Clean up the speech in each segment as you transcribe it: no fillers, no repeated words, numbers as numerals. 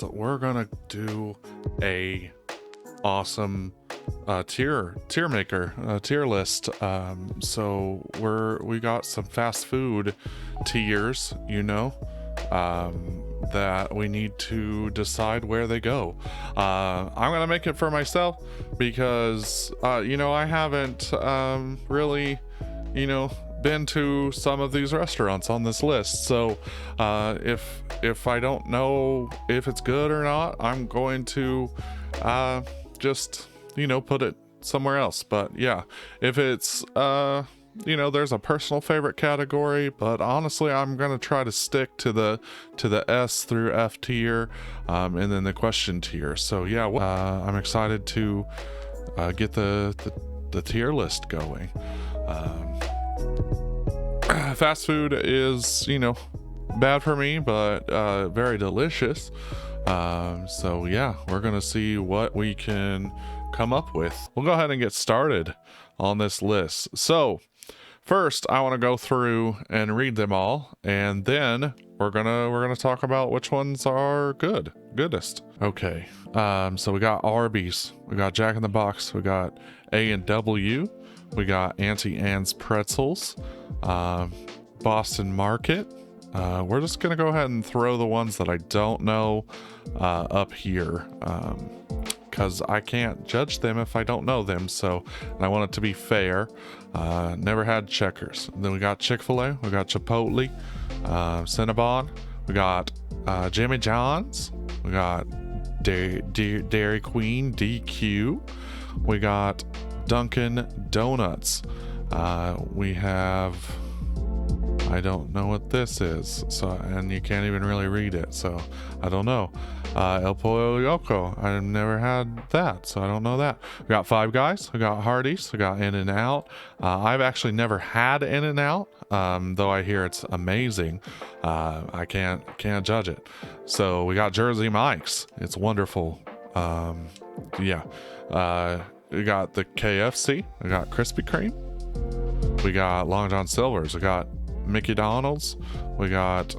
we're gonna do a awesome tier list. So we got some fast food tiers, that we need to decide where they go. I'm gonna make it for myself because I haven't really been to some of these restaurants on this list. So if I don't know if it's good or not, I'm going to just put it somewhere else. But yeah, if it's there's a personal favorite category, but honestly I'm gonna try to stick to the S through F tier, and then the question tier. So yeah, I'm excited to get the tier list going. Fast food is bad for me, but very delicious. So yeah, we're gonna see what we can come up with. We'll go ahead and get started on this list. So first, I want to go through and read them all, and then we're gonna talk about which ones are goodest. Okay, so we got Arby's, we got Jack in the Box, we got A&W, we got Auntie Anne's Pretzels, Boston Market. We're just gonna go ahead and throw the ones that I don't know up here, because I can't judge them if I don't know them. So, and I want it to be fair. Never had Checkers. And then we got Chick-fil-A, we got Chipotle, Cinnabon, we got Jimmy John's, we got Dairy Queen, DQ, we got Dunkin' Donuts, we have, I don't know what this is, so, and you can't even really read it, so I don't know. El Pollo Loco, I've never had that, so I don't know that. We got Five Guys, we got Hardee's, we got In-N-Out. I've actually never had In-N-Out, though I hear it's amazing. I can't judge it. So we got Jersey Mike's, it's wonderful. Yeah, we got the KFC, we got Krispy Kreme, we got Long John Silver's, we got Mickey Donald's, we got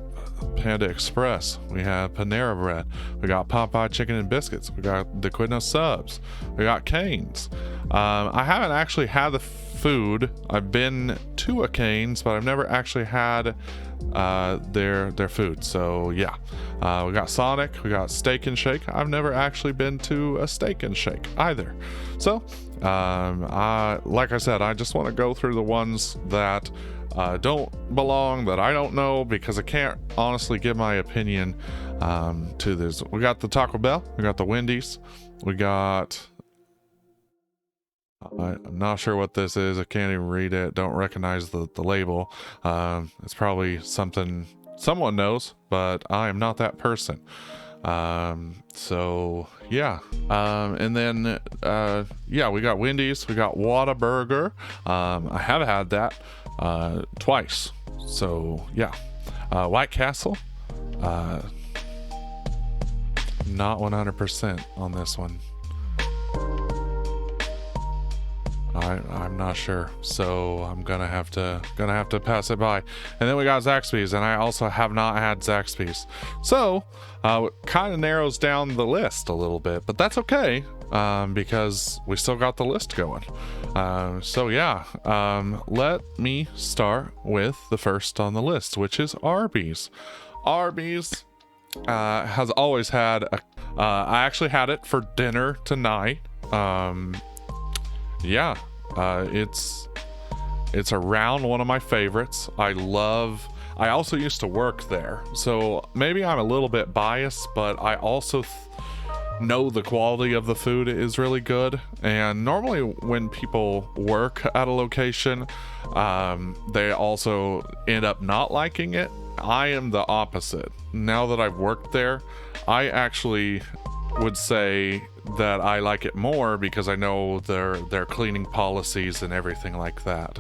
Panda Express, we have Panera Bread, we got Popeye Chicken and Biscuits, we got the Quidno Subs, we got Cane's. I haven't actually had the food. I've been to a Cane's, but I've never actually had their food. So yeah, we got Sonic, we got Steak and Shake. I've never actually been to a Steak and Shake either. So like I said, I just want to go through the ones that don't belong, that I don't know, because I can't honestly give my opinion to this. We got the Taco Bell, we got the Wendy's, we got, I'm not sure what this is, I can't even read it, don't recognize the label. It's probably something someone knows, but I am not that person. So yeah, and then yeah, we got Wendy's, we got Whataburger. I have had that twice, so yeah. White Castle, not 100% on this one. I'm not sure, so I'm gonna have to pass it by. And then we got Zaxby's, and I also have not had Zaxby's, so it kind of narrows down the list a little bit, but that's okay, because we still got the list going. So yeah, let me start with the first on the list, which is Arby's. Arby's has always had I actually had it for dinner tonight. Yeah, it's around one of my favorites. I also used to work there, so maybe I'm a little bit biased, but I also know the quality of the food is really good. And normally when people work at a location, they also end up not liking it. I am the opposite. Now that I've worked there, I actually would say that I like it more because I know their cleaning policies and everything like that.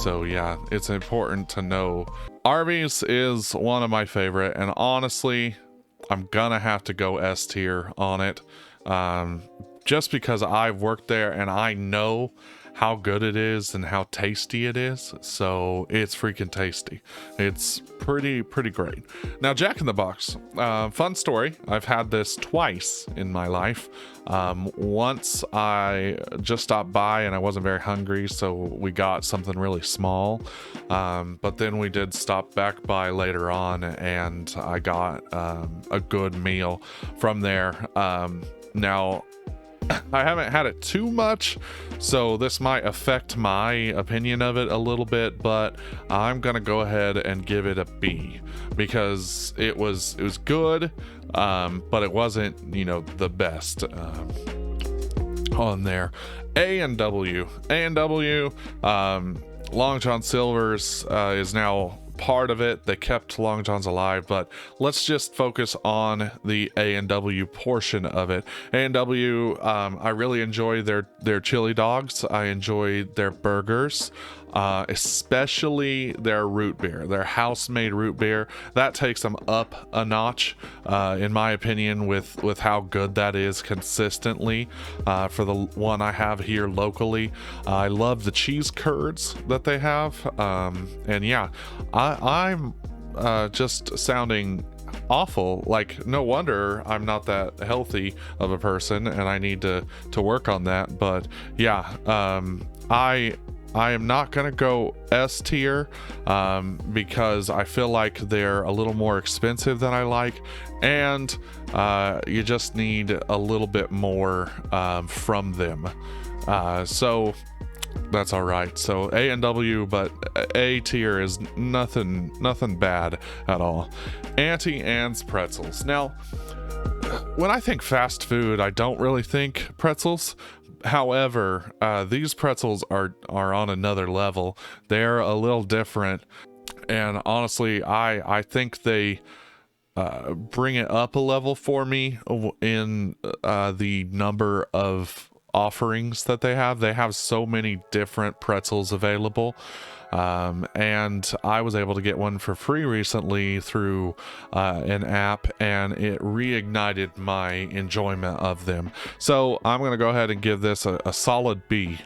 So yeah, it's important to know. Arby's is one of my favorite, and honestly, I'm gonna have to go S tier on it, just because I've worked there and I know how good it is and how tasty it is. So it's freaking tasty. It's pretty great. Now, Jack in the Box, fun story. I've had this twice in my life. Once I just stopped by and I wasn't very hungry, so we got something really small. But then we did stop back by later on, and I got a good meal from there. Now, I haven't had it too much, so this might affect my opinion of it a little bit, but I'm gonna go ahead and give it a B, because it was good, but it wasn't, you know, the best on there. A&W, Long John Silver's is now part of it. They kept Long John's alive, but let's just focus on the A&W portion of it. A&W, I really enjoy their chili dogs. I enjoy their burgers, especially their root beer, their house-made root beer. That takes them up a notch, in my opinion, with how good that is consistently, for the one I have here locally. I love the cheese curds that they have, and yeah, I'm just sounding awful. Like, no wonder I'm not that healthy of a person, and I need to work on that. But yeah, I am not gonna go S tier, because I feel like they're a little more expensive than I like, and you just need a little bit more from them. So that's all right. So A&W, but A tier is nothing bad at all. Auntie Anne's pretzels. Now, when I think fast food, I don't really think pretzels. However, these pretzels are on another level. They're a little different, and honestly, I think they bring it up a level for me in the number of offerings that they have. They have so many different pretzels available, and I was able to get one for free recently through an app, and it reignited my enjoyment of them. So I'm gonna go ahead and give this a solid B,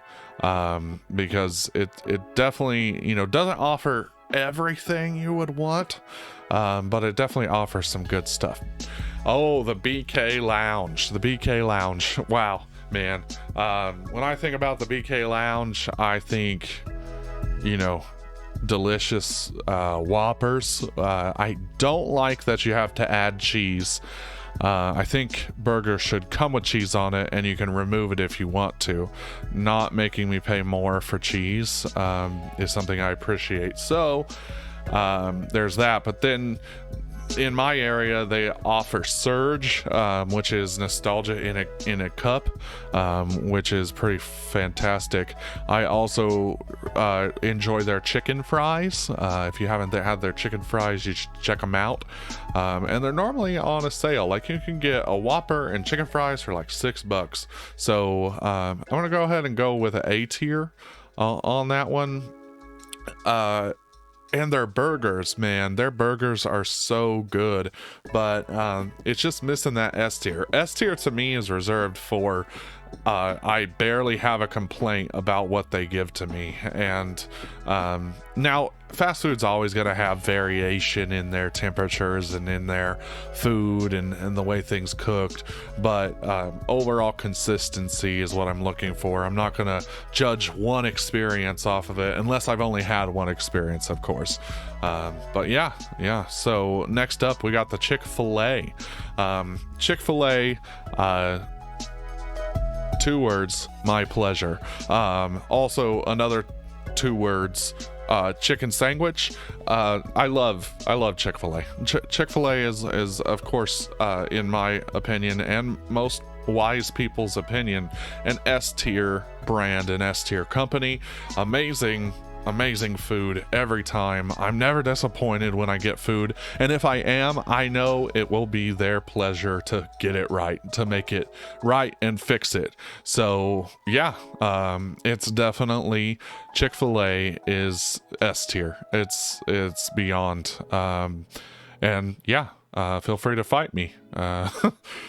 because it definitely, you know, doesn't offer everything you would want, but it definitely offers some good stuff. Oh, the BK Lounge. Wow, man. When I think about the BK Lounge, I think, you know, delicious Whoppers. I don't like that you have to add cheese. I think burgers should come with cheese on it, and you can remove it if you want to. Not making me pay more for cheese is something I appreciate. So there's that. But then in my area, they offer Surge, which is nostalgia in a cup, which is pretty fantastic. I also enjoy their chicken fries. If you haven't had their chicken fries, you should check them out. And they're normally on a sale. Like, you can get a Whopper and chicken fries for like $6. So I'm gonna go ahead and go with an A tier on that one. And their burgers, man, their burgers are so good, but it's just missing that S tier. S tier to me is reserved for I barely have a complaint about what they give to me. And now, fast food's always going to have variation in their temperatures and in their food and the way things cooked, but overall consistency is what I'm looking for. I'm not going to judge one experience off of it unless I've only had one experience, of course. But yeah, so next up we got the Chick-fil-A. Chick-fil-A, 2 words, my pleasure. Also another 2 words, chicken sandwich. I love Chick-fil-A. Chick-fil-A is of course, in my opinion and most wise people's opinion, an S tier brand, an S tier company. Amazing food every time. I'm never disappointed when I get food, and if I am, I know it will be their pleasure to get it right, to make it right and fix it. So yeah, it's definitely, Chick-fil-A is S tier. It's beyond, and yeah, feel free to fight me,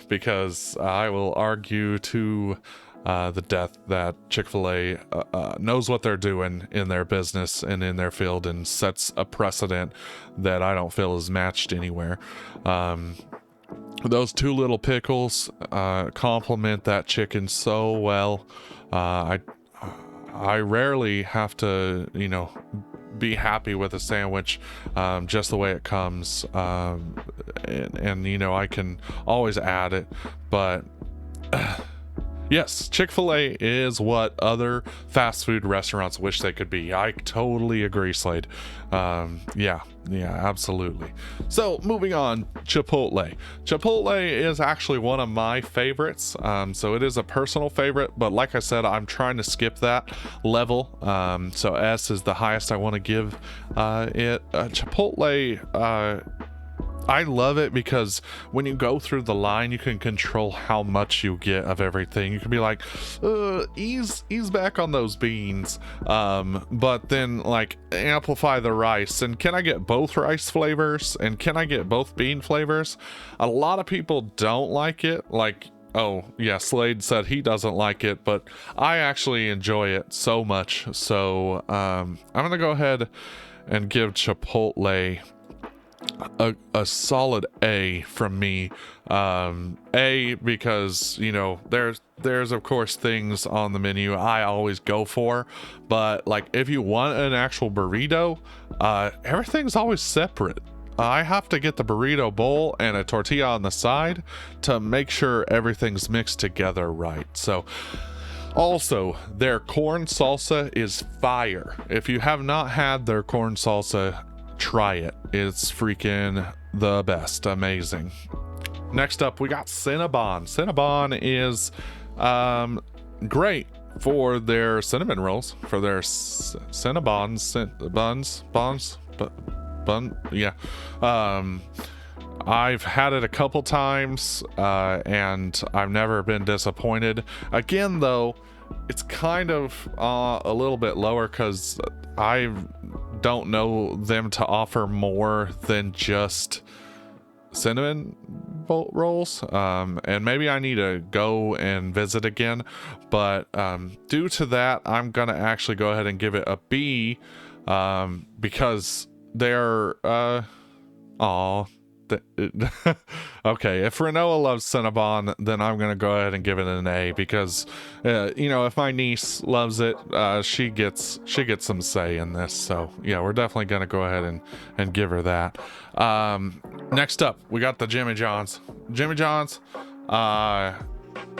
because I will argue to the death that Chick-fil-A knows what they're doing in their business and in their field, and sets a precedent that I don't feel is matched anywhere. Those two little pickles complement that chicken so well. I rarely have to, you know, be happy with a sandwich just the way it comes, and you know, I can always add it, but yes, Chick-fil-A is what other fast food restaurants wish they could be. I totally agree, Slade. Yeah, absolutely. So moving on, Chipotle. Chipotle is actually one of my favorites. So it is a personal favorite, but like I said, I'm trying to skip that level. So S is the highest I want to give it. Chipotle, I love it because when you go through the line, you can control how much you get of everything. You can be like, ease back on those beans, but then like amplify the rice. And can I get both rice flavors? And can I get both bean flavors? A lot of people don't like it. Like, oh yeah, Slade said he doesn't like it, but I actually enjoy it so much. So I'm gonna go ahead and give Chipotle a solid A from me. A, because, you know, there's of course things on the menu I always go for, but like if you want an actual burrito, everything's always separate. I have to get the burrito bowl and a tortilla on the side to make sure everything's mixed together right. So also, their corn salsa is fire. If you have not had their corn salsa, try it. It's freaking the best. Amazing. Next up, we got Cinnabon. Cinnabon is great for their cinnamon rolls, for their yeah. I've had it a couple times, and I've never been disappointed. Again, though, it's kind of a little bit lower because I don't know them to offer more than just cinnamon rolls, and maybe I need to go and visit again, but due to that, I'm gonna actually go ahead and give it a B, because they're okay, if Renoa loves Cinnabon, then I'm gonna go ahead and give it an A, because you know, if my niece loves it, she gets some say in this. So yeah, we're definitely gonna go ahead and give her that. Next up, we got the Jimmy John's.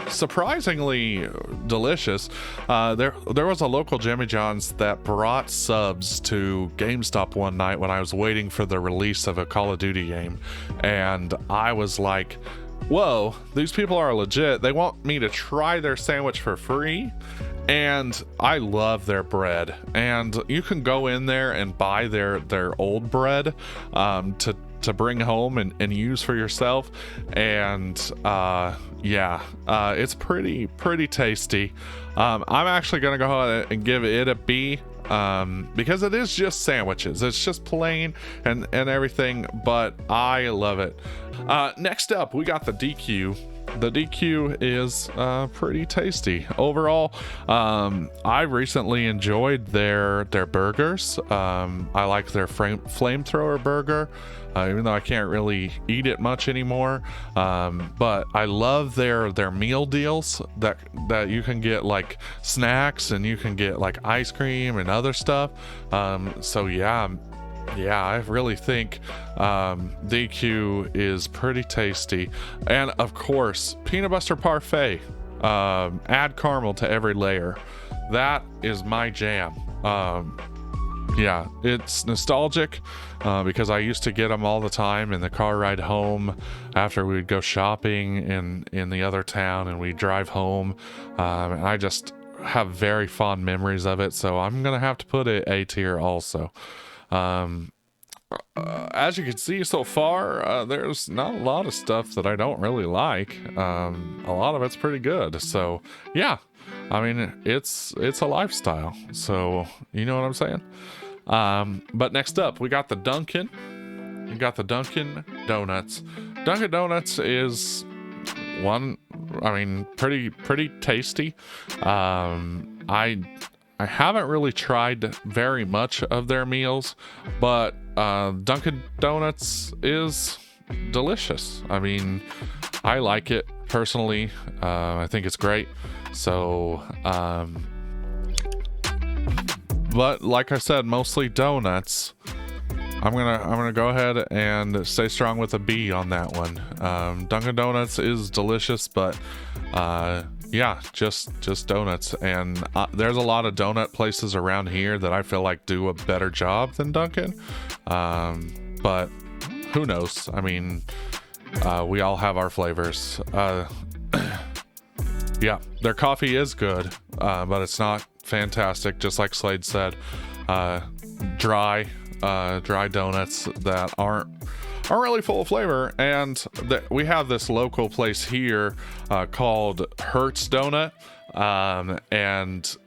Surprisingly delicious. There was a local Jimmy John's that brought subs to GameStop one night when I was waiting for the release of a Call of Duty game, and I was like, whoa, these people are legit. They want me to try their sandwich for free, and I love their bread. And you can go in there and buy their old bread to bring home and use for yourself, and yeah, it's pretty tasty. I'm actually gonna go ahead and give it a B, because it is just sandwiches. It's just plain and everything, but I love it. Next up, we got the DQ. The DQ is pretty tasty overall. I recently enjoyed their burgers. I like their flamethrower burger, even though I can't really eat it much anymore. But I love their meal deals that you can get like snacks, and you can get like ice cream and other stuff. So yeah, I really think DQ is pretty tasty. And of course, peanut butter parfait. Add caramel to every layer. That is my jam. Yeah, it's nostalgic, because I used to get them all the time in the car ride home after we would go shopping in the other town, and we'd drive home. And I just have very fond memories of it, so I'm gonna have to put it A tier also. As you can see so far, there's not a lot of stuff that I don't really like. A lot of it's pretty good. So yeah, I mean, it's a lifestyle. So you know what I'm saying? But next up, we got the Dunkin'. We got the Dunkin' Donuts. Dunkin' Donuts is one, I mean, pretty tasty. I haven't really tried very much of their meals, but Dunkin' Donuts is delicious. I mean, I like it personally. I think it's great. So, but like I said, mostly donuts. I'm gonna go ahead and stay strong with a B on that one. Dunkin' Donuts is delicious, but yeah, just donuts. And there's a lot of donut places around here that I feel like do a better job than Dunkin'. But who knows? I mean, we all have our flavors. Yeah, their coffee is good, but it's not fantastic. Just like Slade said, dry donuts that aren't really full of flavor. And we have this local place here called Hertz Donut, and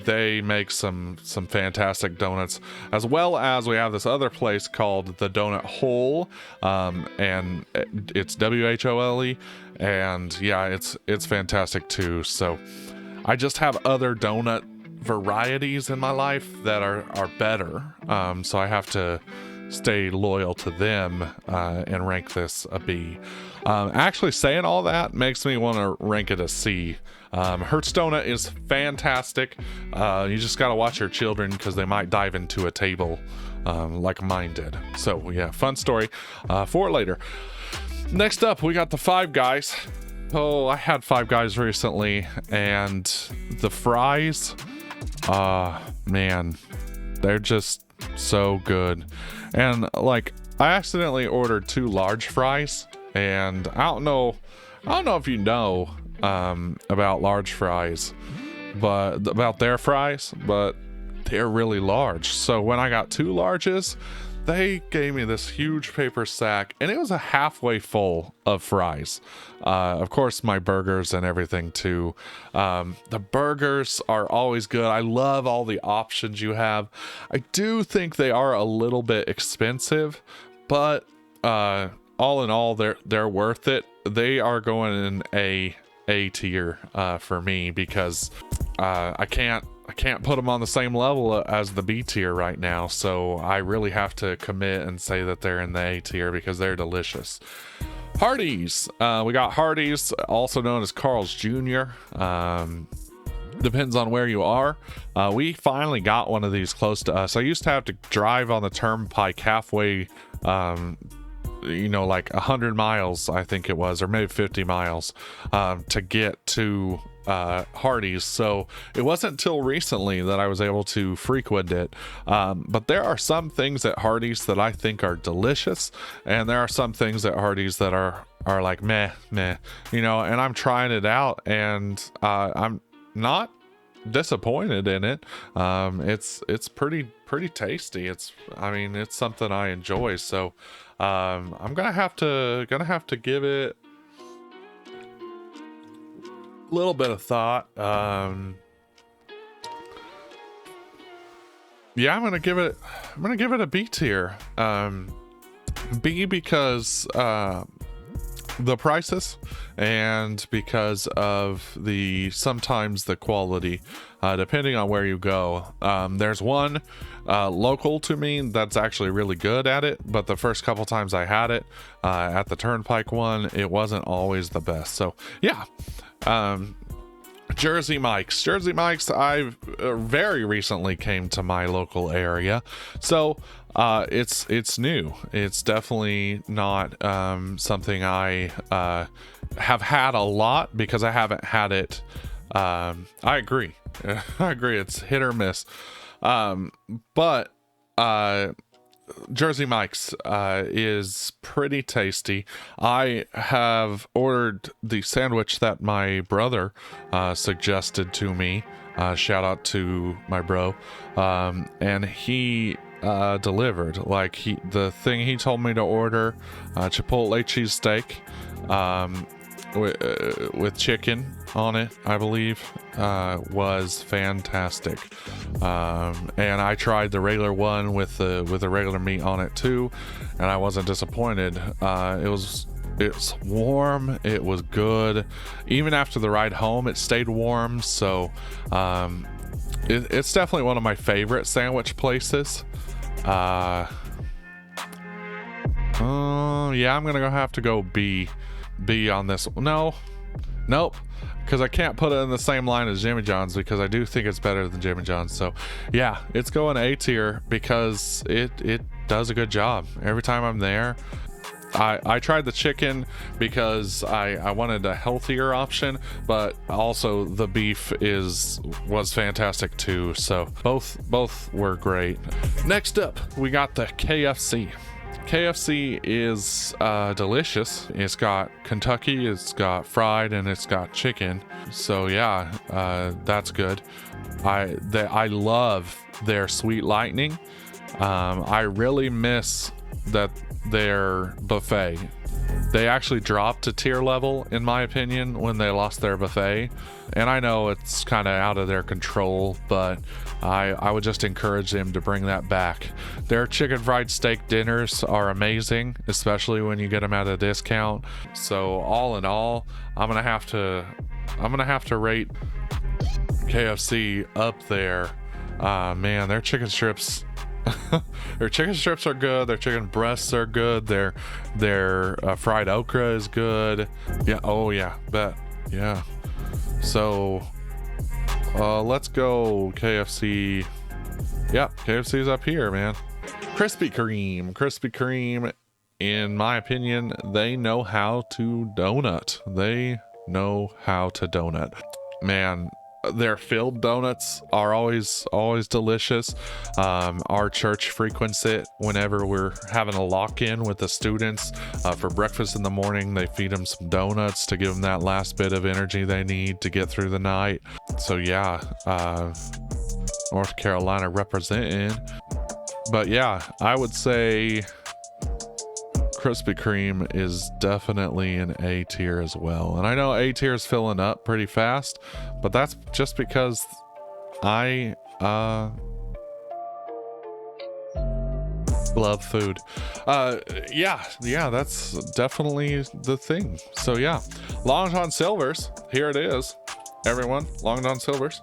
they make some fantastic donuts, as well as we have this other place called the Donut Hole, and it's WHOLE, and yeah, it's fantastic too. So I just have other donut varieties in my life that are better, so I have to stay loyal to them and rank this a B. Actually saying all that makes me want to rank it a C. Hertz Donut is fantastic. You just gotta watch your children because they might dive into a table like mine did. So yeah, fun story for later. Next up, we got the Five Guys. Oh, I had Five Guys recently, and the fries, man, they're just so good. And like, I accidentally ordered 2 large fries, and I don't know if you know about large fries, but about their fries, but they're really large. So when I got 2 larges, they gave me this huge paper sack, and it was a halfway full of fries. Of course, my burgers and everything too. The burgers are always good. I love all the options you have. I do think they are a little bit expensive, but all in all, they're worth it. They are going in A tier for me, because I can't put them on the same level as the B tier right now, so I really have to commit and say that they're in the A tier because they're delicious. Hardee's. We got Hardee's, also known as Carl's Jr. Depends on where you are. We finally got one of these close to us. I used to have to drive on the turnpike halfway, like 100 miles, I think it was, or maybe 50 miles, to get to Hardee's. So it wasn't until recently that I was able to frequent it. But there are some things at Hardee's that I think are delicious, and there are some things at Hardee's that are like meh, and I'm trying it out, and I'm not disappointed in it. It's pretty tasty. It's something I enjoy. So I'm gonna have to give it a little bit of thought. Yeah, I'm gonna give it a B tier. B because the prices, and because of sometimes the quality, depending on where you go. There's one local to me that's actually really good at it, but the first couple times I had it at the Turnpike one, it wasn't always the best. So yeah. Jersey Mike's. I've very recently came to my local area, so it's new. It's definitely not something I have had a lot, because I haven't had it. I agree. It's hit or miss. But Jersey Mike's is pretty tasty. I have ordered the sandwich that my brother suggested to me. Shout out to my bro. And he delivered. Like, the thing he told me to order, Chipotle cheesesteak with chicken on it, I believe, was fantastic. And I tried the regular one with the regular meat on it too, and I wasn't disappointed. It was it's warm. It was good. Even after the ride home, it stayed warm. So it's definitely one of my favorite sandwich places. Yeah, I'm gonna have to go B on this. Nope, because I can't put it in the same line as Jimmy John's, because I do think it's better than Jimmy John's. So yeah, it's going A tier because it does a good job every time I'm there. I tried the chicken because I wanted a healthier option, but also the beef was fantastic too. So both were great. Next up, we got the KFC. KFC is delicious. It's got Kentucky, it's got fried, and it's got chicken. So yeah, that's good. I love their Sweet Lightning. I really miss that their buffet. They actually dropped to tier level, in my opinion, when they lost their buffet. And I know it's kind of out of their control, but I would just encourage them to bring that back. Their chicken fried steak dinners are amazing, especially when you get them at a discount. So all in all, I'm gonna have to rate KFC up there. Man, their chicken strips their chicken strips are good. Their chicken breasts are good. Their fried okra is good. Yeah. Oh yeah. Bet. Yeah. So let's go KFC. Yeah, KFC's up here, man. Krispy Kreme, in my opinion, they know how to donut. Man, their filled donuts are always delicious. Our church frequents it whenever we're having a lock-in with the students for breakfast in the morning. They feed them some donuts to give them that last bit of energy they need to get through the night. So yeah, North Carolina representing. But yeah, I would say Krispy Kreme is definitely an A tier as well. And I know A tier is filling up pretty fast, but that's just because I love food. Yeah, that's definitely the thing. So yeah, Long John Silver's, here it is, everyone. Long John Silver's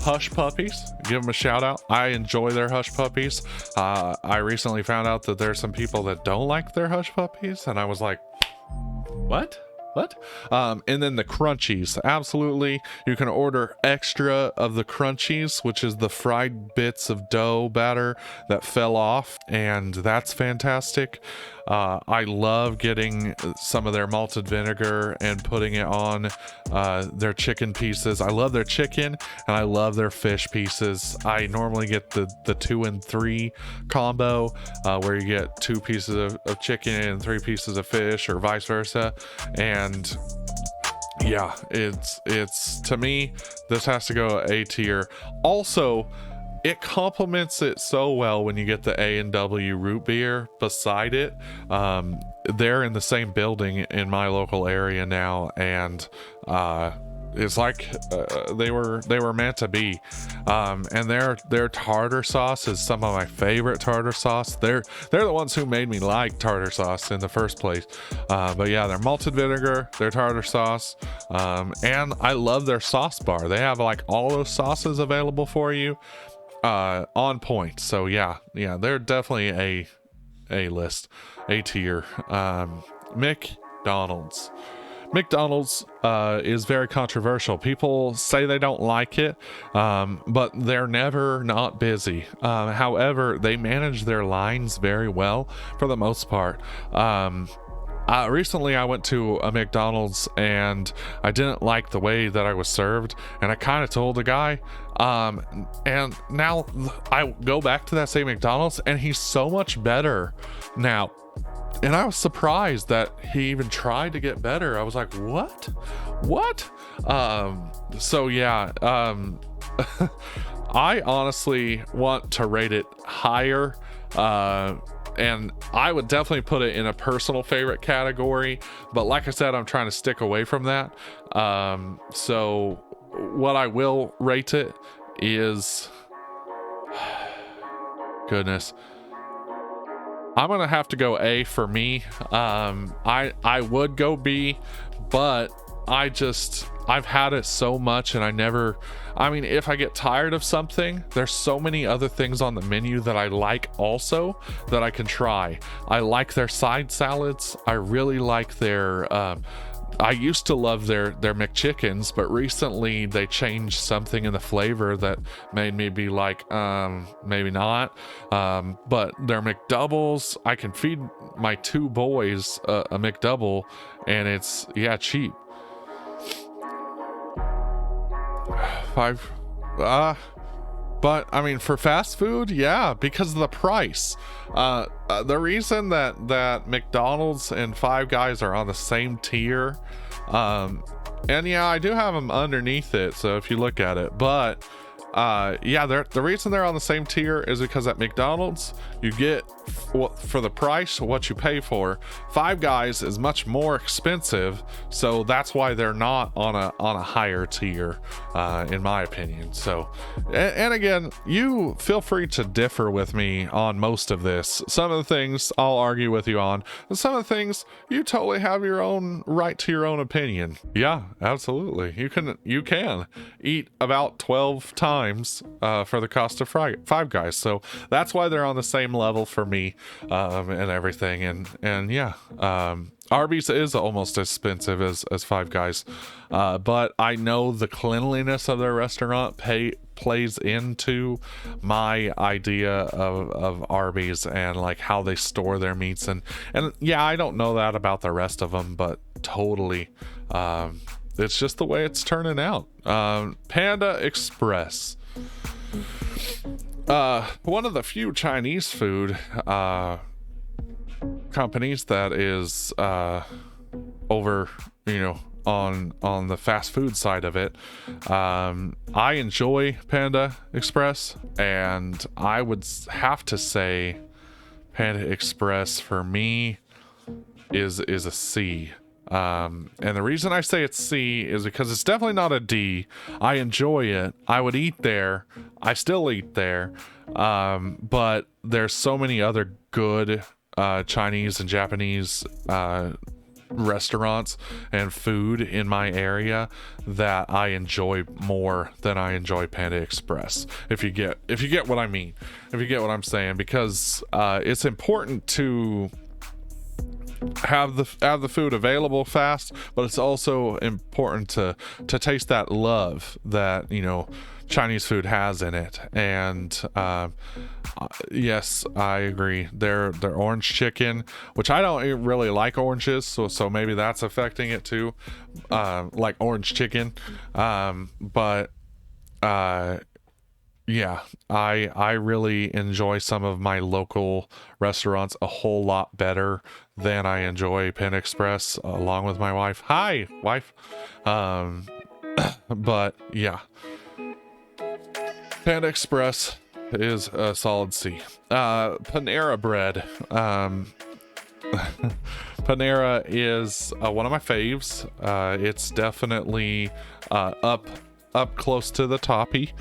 Hush Puppies, give them a shout out. I enjoy their Hush Puppies. I recently found out that there's some people that don't like their Hush Puppies, and I was like, what? And then the crunchies, absolutely, you can order extra of the crunchies, which is the fried bits of dough batter that fell off, and that's fantastic. I love getting some of their malted vinegar and putting it on their chicken pieces. I love their chicken and I love their fish pieces. I normally get the 2 and 3 combo, where you get 2 pieces of chicken and 3 pieces of fish, or vice versa. And yeah, it's to me, this has to go A tier. Also, it complements it so well when you get the A&W root beer beside it. They're in the same building in my local area now, and it's like they were meant to be. And their tartar sauce is some of my favorite tartar sauce. They're the ones who made me like tartar sauce in the first place. But yeah, their malted vinegar, their tartar sauce, and I love their sauce bar. They have like all those sauces available for you, on point. So yeah, they're definitely a list, A tier. McDonald's is very controversial. People say they don't like it, but they're never not busy. However, they manage their lines very well for the most part. Recently I went to a McDonald's and I didn't like the way that I was served, and I kind of told the guy, and now I go back to that same McDonald's and he's so much better now. And I was surprised that he even tried to get better. I was like, what? So yeah, I honestly want to rate it higher, and I would definitely put it in a personal favorite category, but like I said, I'm trying to stick away from that. So what I will rate it is, goodness, I'm gonna have to go A for me. I would go B, but I've had it so much, and I mean, if I get tired of something, there's so many other things on the menu that I like also that I can try. I like their side salads. I really like their I used to love their McChickens, but recently they changed something in the flavor that made me be like, maybe not. But their McDoubles, I can feed my 2 boys a McDouble, and it's, yeah, cheap. 5, but I mean, for fast food, yeah, because of the price. The reason that McDonald's and Five Guys are on the same tier, and yeah, I do have them underneath it, so if you look at it, but yeah, the reason they're on the same tier is because at McDonald's you get for the price what you pay for. Five Guys is much more expensive, so that's why they're not on a higher tier, in my opinion. So, and again, you feel free to differ with me on most of this. Some of the things I'll argue with you on, and some of the things you totally have your own right to your own opinion. Yeah, absolutely. You can eat about 12 times for the cost of Five Guys. So that's why they're on the same level for me, and everything. And yeah, Arby's is almost as expensive as Five Guys, but I know the cleanliness of their restaurant plays into my idea of Arby's, and like how they store their meats, and yeah, I don't know that about the rest of them, but totally, it's just the way it's turning out. Panda Express, one of the few Chinese food companies that is over, on the fast food side of it. I enjoy Panda Express, and I would have to say Panda Express for me is a C. And the reason I say it's C is because it's definitely not a D. I enjoy it. I would eat there. I still eat there. But there's so many other good Chinese and Japanese restaurants and food in my area that I enjoy more than I enjoy Panda Express. If you get what I mean, if you get what I'm saying, because it's important to have the food available fast, but it's also important to taste that love that Chinese food has in it. And yes, I agree, their orange chicken, which I don't really like oranges, so maybe that's affecting it too, like orange chicken, but yeah, I really enjoy some of my local restaurants a whole lot better than I enjoy Panda Express, along with my wife. Hi, wife. But yeah, Panda Express is a solid C. Panera Bread. Panera is one of my faves. It's definitely up close to the toppy,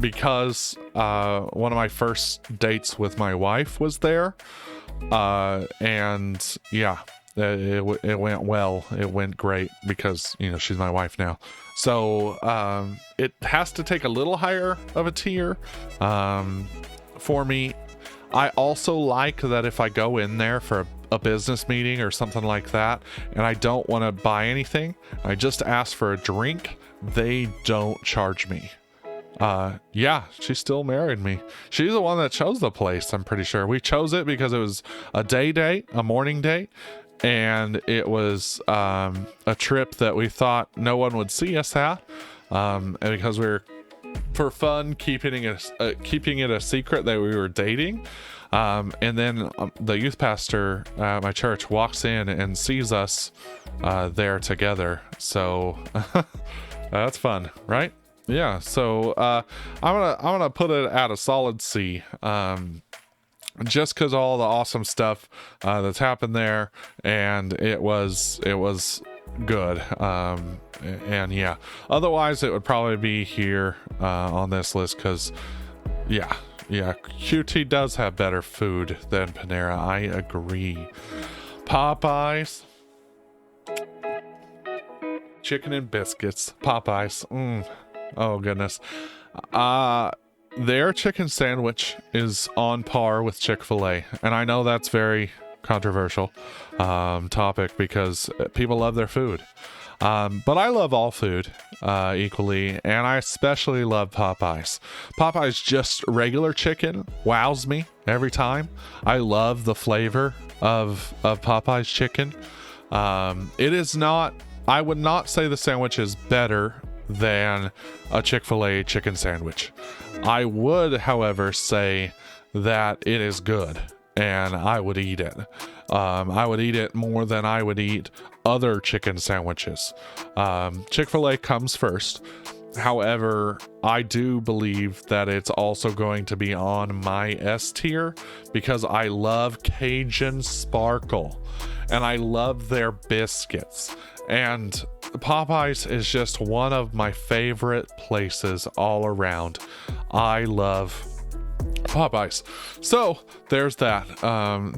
because one of my first dates with my wife was there, and yeah, it went well. It went great because she's my wife now, so it has to take a little higher of a tier for me. I also like that if I go in there for a business meeting or something like that, and I don't want to buy anything, I just ask for a drink, they don't charge me. Yeah, she still married me. She's the one that chose the place. I'm pretty sure we chose it because it was a day date, a morning date, and it was a trip that we thought no one would see us at, and because we were, for fun, keeping it a secret that we were dating, and then the youth pastor at my church walks in and sees us there together, so that's fun, right? Yeah, so I'm gonna put it at a solid C, just because all the awesome stuff that's happened there, and it was good, and yeah, otherwise it would probably be here on this list, because Yeah, yeah, QT does have better food than Panera. I agree. Popeyes, chicken and biscuits. Popeyes. Oh goodness. Their chicken sandwich is on par with Chick-fil-A, and I know that's very controversial topic because people love their food. But I love all food equally, and I especially love Popeyes. Popeyes just regular chicken wows me every time. I love the flavor of Popeyes chicken. It is not, I would not say the sandwich is better than a Chick-fil-A chicken sandwich. I would, however, say that it is good, and I would eat it. I would eat it more than I would eat other chicken sandwiches. Chick-fil-A comes first. However, I do believe that it's also going to be on my S tier because I love Cajun Sparkle and I love their biscuits. And Popeyes is just one of my favorite places all around. I love Popeyes. So there's that.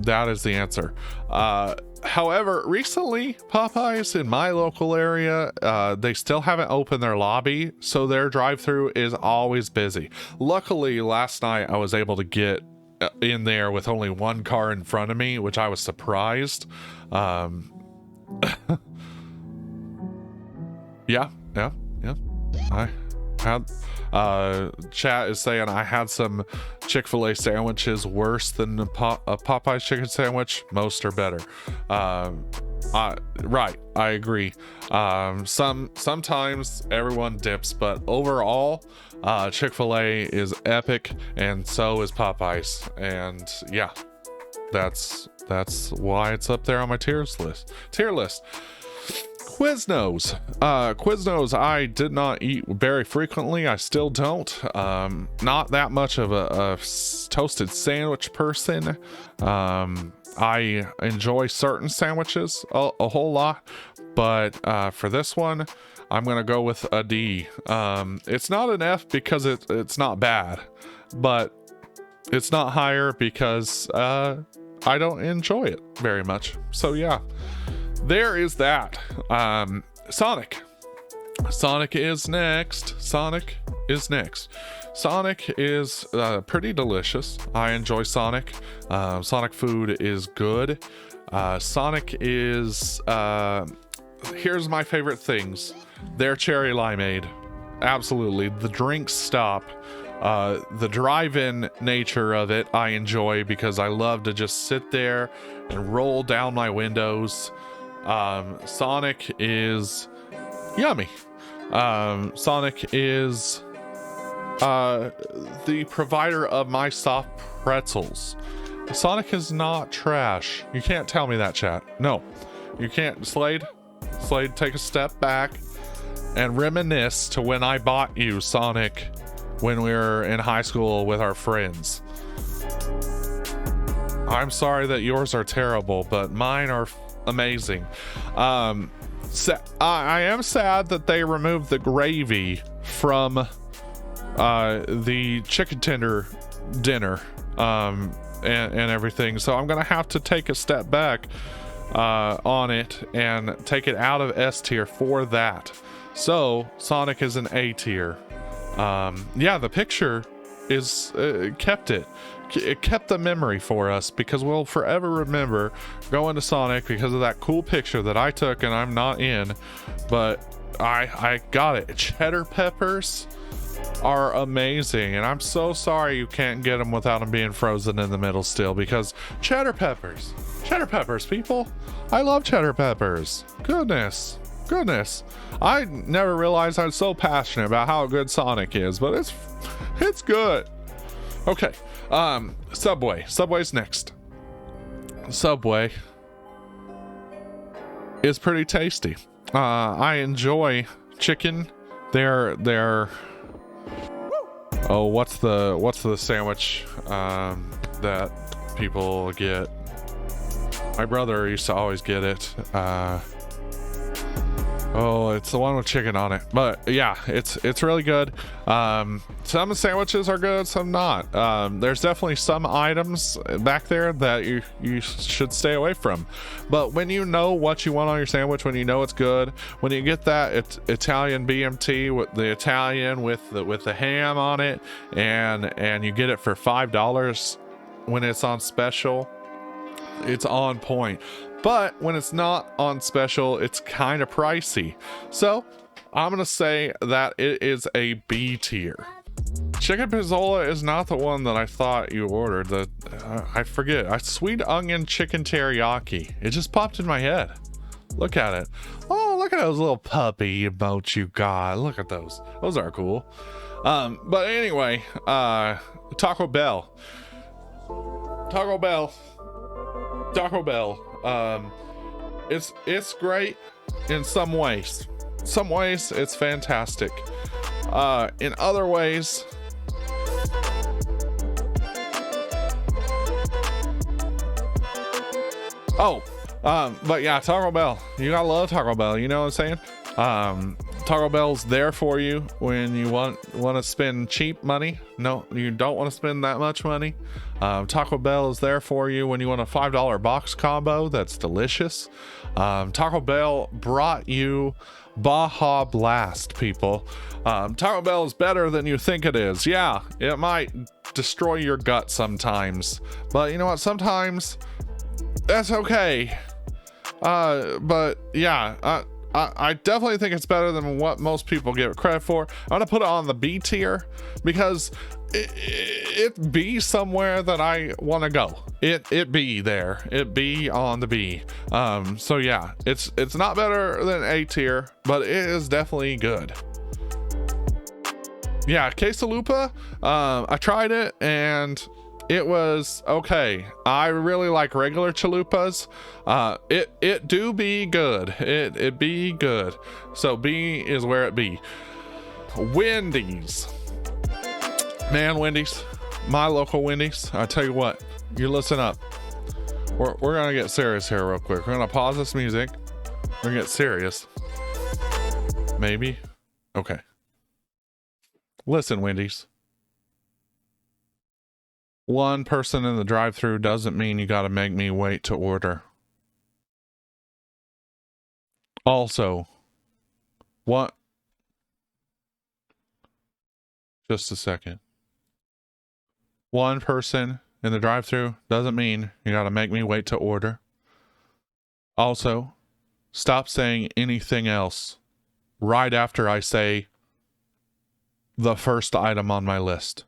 That is the answer. However, recently Popeyes in my local area, they still haven't opened their lobby, so their drive-thru is always busy. Luckily, last night I was able to get in there with only one car in front of me, which I was surprised. Yeah. I had chat is saying I had some Chick-fil-A sandwiches worse than a Popeye's chicken sandwich. Most are better. Right, I agree. Sometimes everyone dips, but overall, Chick-fil-A is epic, and so is Popeyes. And yeah, that's why it's up there on my tier list. Quiznos. Quiznos I did not eat very frequently. I still don't. Not that much of a toasted sandwich person. I enjoy certain sandwiches a whole lot, but for this one, I'm gonna go with a D. It's not an F because it's not bad, but it's not higher because I don't enjoy it very much. So yeah. There is that. Sonic is next. Sonic is pretty delicious. I enjoy Sonic. Sonic food is good. Sonic is here's my favorite things. Their cherry limeade. Absolutely. The drinks stop. The drive-in nature of it I enjoy because I love to just sit there and roll down my windows. Sonic is yummy. Sonic is the provider of my soft pretzels. Sonic is not trash. You can't tell me that, chat. No, you can't. Slade, take a step back and reminisce to when I bought you Sonic when we were in high school with our friends. I'm sorry that yours are terrible, but mine are amazing. I am sad that they removed the gravy from the chicken tender dinner and everything, so I'm gonna have to take a step back on it and take it out of S tier for that. So Sonic is an A tier. Yeah, the picture is it kept the memory for us because we'll forever remember going to Sonic because of that cool picture that I took and I'm not in, but I got it. Cheddar peppers are amazing, and I'm so sorry you can't get them without them being frozen in the middle still, because cheddar peppers, people. I love cheddar peppers. Goodness. I never realized I was so passionate about how good Sonic is, but it's good. Okay. Subway's next. Subway is pretty tasty. I enjoy chicken. They're what's the sandwich that people get? My brother used to always get it. Oh, it's the one with chicken on it. But yeah, it's really good. Some sandwiches are good, some not. There's definitely some items back there that you should stay away from. But when you know what you want on your sandwich, when you know it's good, when you get that Italian BMT with the Italian with the ham on it, and you get it for $5 when it's on special, it's on point. But when it's not on special, it's kind of pricey. So I'm gonna say that it is a B tier. Chicken pizzola is not the one that I thought you ordered. I forget. A sweet onion chicken teriyaki. It just popped in my head. Look at it. Oh, look at those little puppy emotes you got. Look at those. Those are cool. But anyway, Taco Bell. It's great in some ways. Some ways it's fantastic. In other ways, but yeah, Taco Bell. You gotta love Taco Bell. You know what I'm saying? Taco Bell's there for you when you want to spend cheap money. No, you don't want to spend that much money. Taco Bell is there for you when you want a $5 box combo that's delicious. Taco Bell brought you Baja Blast, people. Taco Bell is better than you think it is. Yeah, it might destroy your gut sometimes, but you know what? Sometimes that's okay. But yeah, I definitely think it's better than what most people give it credit for. I'm gonna put it on the B tier because it be somewhere that I want to go. It be there. It be on the B. So yeah, it's not better than A tier, but it is definitely good. Yeah, quesalupa. I tried it and it was okay. I really like regular chalupas. It do be good. It be good. So B is where it be. Wendy's. Man, Wendy's. My local Wendy's. I tell you what, you listen up. We're gonna get serious here real quick. We're gonna pause this music. We're gonna get serious. Maybe. Okay. Listen, Wendy's. One person in the drive-thru doesn't mean you gotta make me wait to order. Also, what? Just a second. One person in the drive-thru doesn't mean you gotta make me wait to order. Also, stop saying anything else right after I say the first item on my list.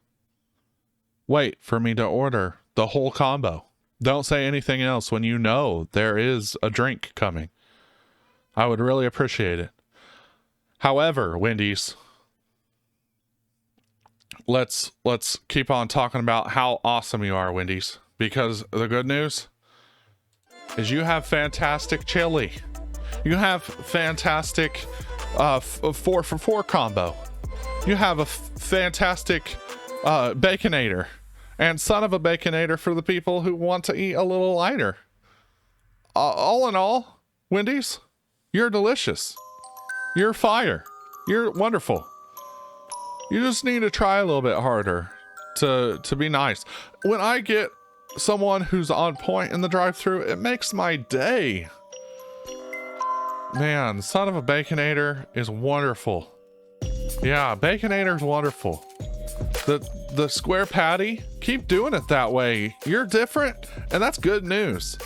Wait for me to order the whole combo. Don't say anything else when you know there is a drink coming. I would really appreciate it. However, Wendy's, let's keep on talking about how awesome you are, Wendy's, because the good news is you have fantastic chili. You have fantastic 4 for $4 combo. You have a fantastic Baconator, and son of a Baconator for the people who want to eat a little lighter. All in all, Wendy's, you're delicious. You're fire. You're wonderful. You just need to try a little bit harder to be nice. When I get someone who's on point in the drive-thru, it makes my day. Man, son of a Baconator is wonderful. Yeah, Baconator's wonderful. The square patty, keep doing it that way. You're different, and that's good news.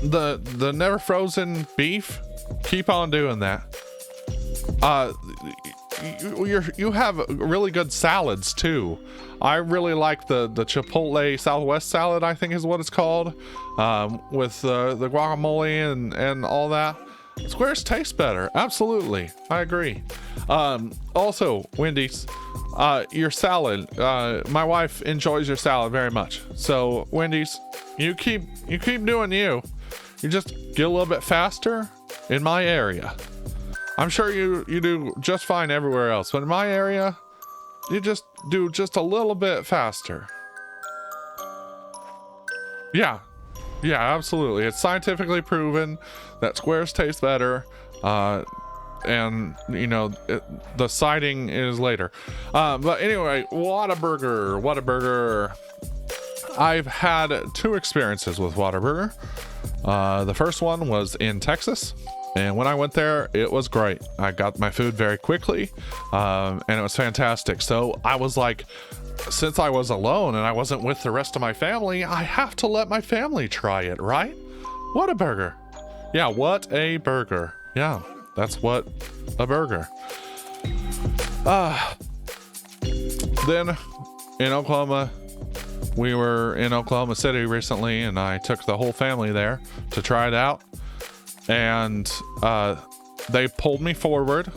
The never frozen beef, keep on doing that. You have really good salads too. I really like the Chipotle Southwest salad, I think is what it's called, with the guacamole and all that. Squares taste better. Absolutely, I agree. Also, Wendy's, your salad. My wife enjoys your salad very much. So, Wendy's, you keep doing you. You just get a little bit faster in my area. I'm sure you do just fine everywhere else, but in my area, you just do just a little bit faster. Yeah, absolutely. It's scientifically proven that squares taste better. and you know, the siding is later. But anyway, Whataburger. I've had 2 experiences with Whataburger. The first one was in Texas, and when I went there, it was great. I got my food very quickly, and it was fantastic. So I was like, since I was alone and I wasn't with the rest of my family, I have to let my family try it, right? Whataburger. Yeah, what a burger. Yeah, that's what a burger. Then in Oklahoma, we were in Oklahoma City recently, and I took the whole family there to try it out. And they pulled me forward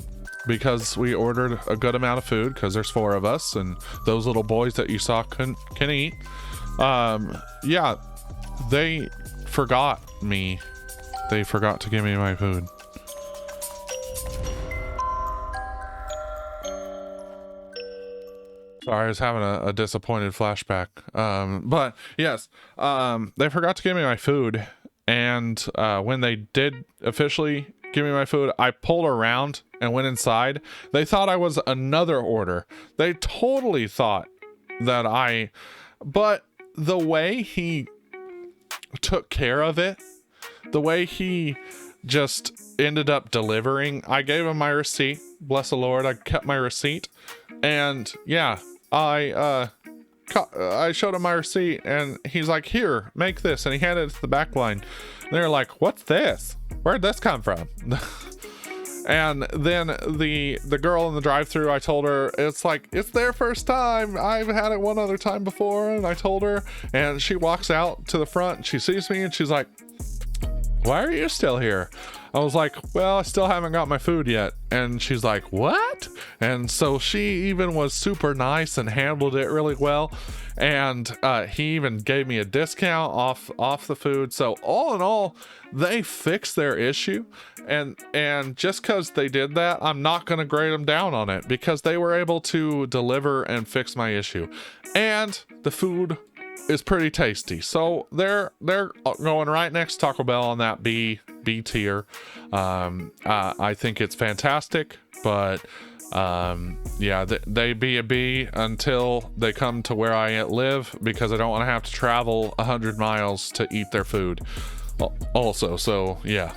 because we ordered a good amount of food, because there's 4 of us, and those little boys that you saw can eat. Yeah, they forgot me. They forgot to give me my food. Sorry, I was having a disappointed flashback. But yes, they forgot to give me my food. And when they did officially give me my food, I pulled around and went inside. They thought I was another order. They totally thought that but the way he took care of it, the way he just ended up delivering, I gave him my receipt. Bless the Lord, I kept my receipt. And yeah, I showed him my receipt, and he's like, here, make this, and he handed it to the back line. And they're like, what's this? Where'd this come from? And then the girl in the drive-thru, I told her, it's like, it's their first time. I've had it one other time before. And I told her, and she walks out to the front, and she sees me, and she's like, why are you still here? I was like, well, I still haven't got my food yet. And she's like, what? And so she even was super nice and handled it really well. And he even gave me a discount off the food. So all in all, they fixed their issue. And just because they did that, I'm not going to grade them down on it, because they were able to deliver and fix my issue. And the food is pretty tasty. So they're going right next to Taco Bell on that B tier. I think it's fantastic, but yeah, they be a B until they come to where I live, because I don't want to have to travel 100 miles to eat their food also. So yeah,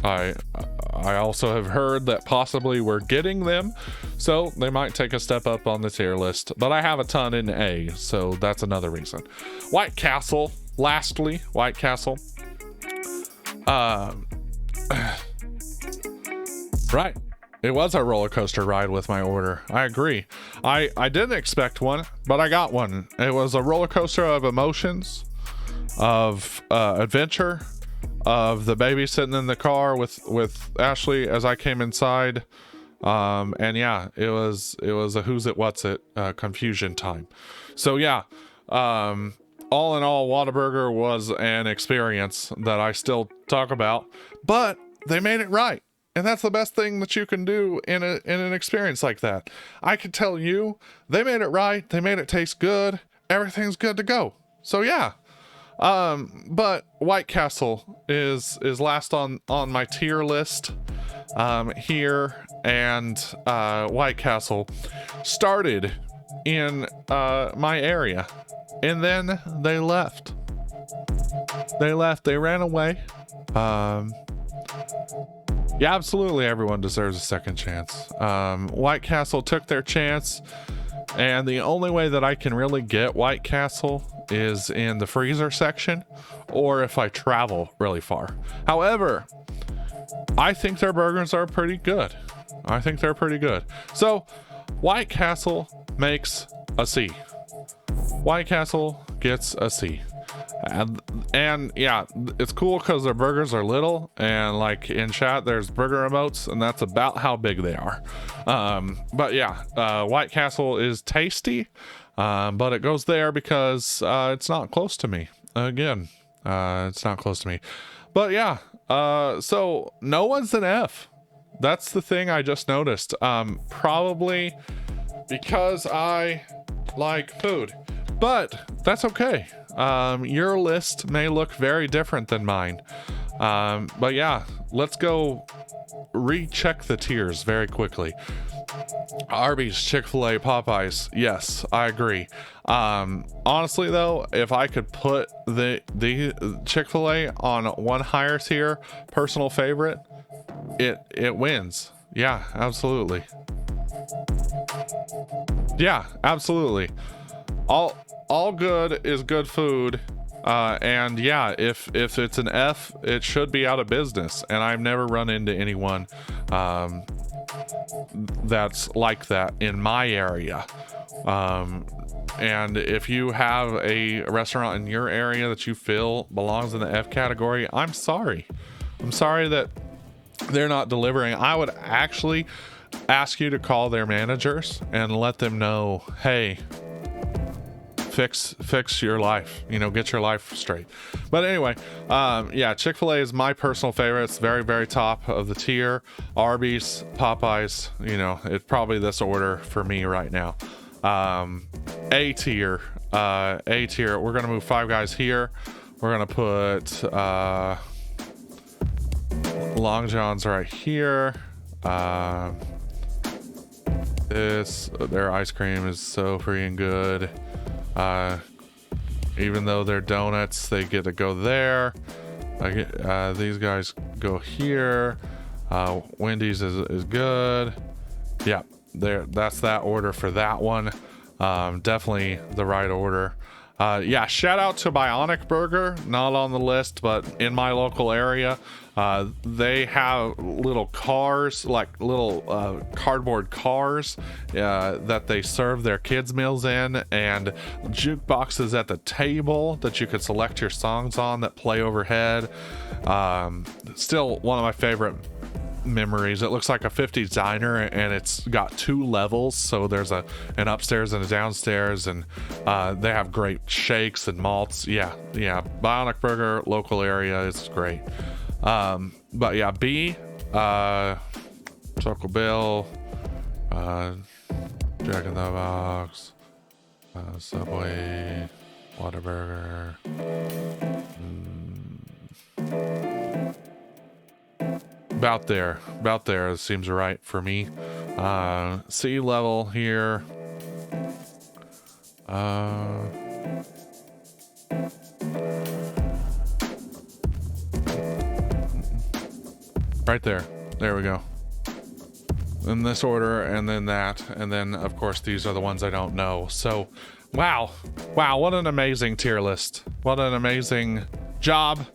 I also have heard that possibly we're getting them, so they might take a step up on the tier list, but I have a ton in A, so that's another reason. White Castle, lastly, White Castle. Right. It was a roller coaster ride with my order. I agree. I didn't expect one, but I got one. It was a roller coaster of emotions, of adventure, of the baby sitting in the car with Ashley as I came inside. And yeah, it was a who's it, what's it, confusion time. So yeah, all in all, Whataburger was an experience that I still talk about, but they made it right. And that's the best thing that you can do in an experience like that. I can tell you, they made it right. They made it taste good. Everything's good to go. So yeah. But White Castle is last on my tier list here, and White Castle started in my area, and then they left. They ran away. Yeah, absolutely, everyone deserves a second chance. White Castle took their chance, and the only way that I can really get White Castle is in the freezer section, or if I travel really far. However, I think their burgers are pretty good. So White Castle makes a C. White Castle gets a C. And yeah, it's cool because their burgers are little, and like in chat there's burger emotes, and that's about how big they are. But yeah, White Castle is tasty, but it goes there because it's not close to me. Again, it's not close to me. But yeah, so no one's an F. That's the thing I just noticed. Probably because I like food, but that's okay. Your list may look very different than mine. But yeah, let's go recheck the tiers very quickly. Arby's, Chick-fil-A, Popeyes. Yes, I agree. Honestly though, if I could put the Chick-fil-A on one higher tier, personal favorite, it wins. Yeah, absolutely. Yeah, absolutely. All good is good food. And yeah, if it's an F, it should be out of business. And I've never run into anyone that's like that in my area. And if you have a restaurant in your area that you feel belongs in the F category, I'm sorry. I'm sorry that they're not delivering. I would actually ask you to call their managers and let them know, hey, fix your life, you know, get your life straight. But anyway, yeah, Chick-fil-A is my personal favorite. It's very, very top of the tier. Arby's, Popeyes, you know, it's probably this order for me right now. A tier, we're gonna move Five Guys here. We're gonna put Long John's right here. Their ice cream is so freaking good. Even though they're donuts, they get to go there. These guys go here. Wendy's is good. Yeah, that's that order for that one. Definitely the right order. Yeah, shout out to Bionic Burger, not on the list, but in my local area. They have little cars, like little cardboard cars that they serve their kids meals in, and jukeboxes at the table that you could select your songs on that play overhead. Still one of my favorite memories. It looks like a 50s diner, and it's got 2 levels, so there's an upstairs and a downstairs, and they have great shakes and malts. Yeah, Bionic Burger, local area, is great. But yeah, B, Taco Bell, Jack in the Box, Subway, Whataburger. About there seems right for me. C level here. Right there we go, in this order, and then that, and then of course these are the ones I don't know. So wow, what an amazing tier list. What an amazing job.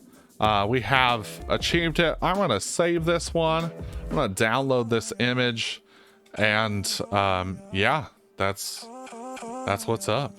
We have achieved it. I'm gonna save this one. I'm gonna download this image, and yeah, that's what's up.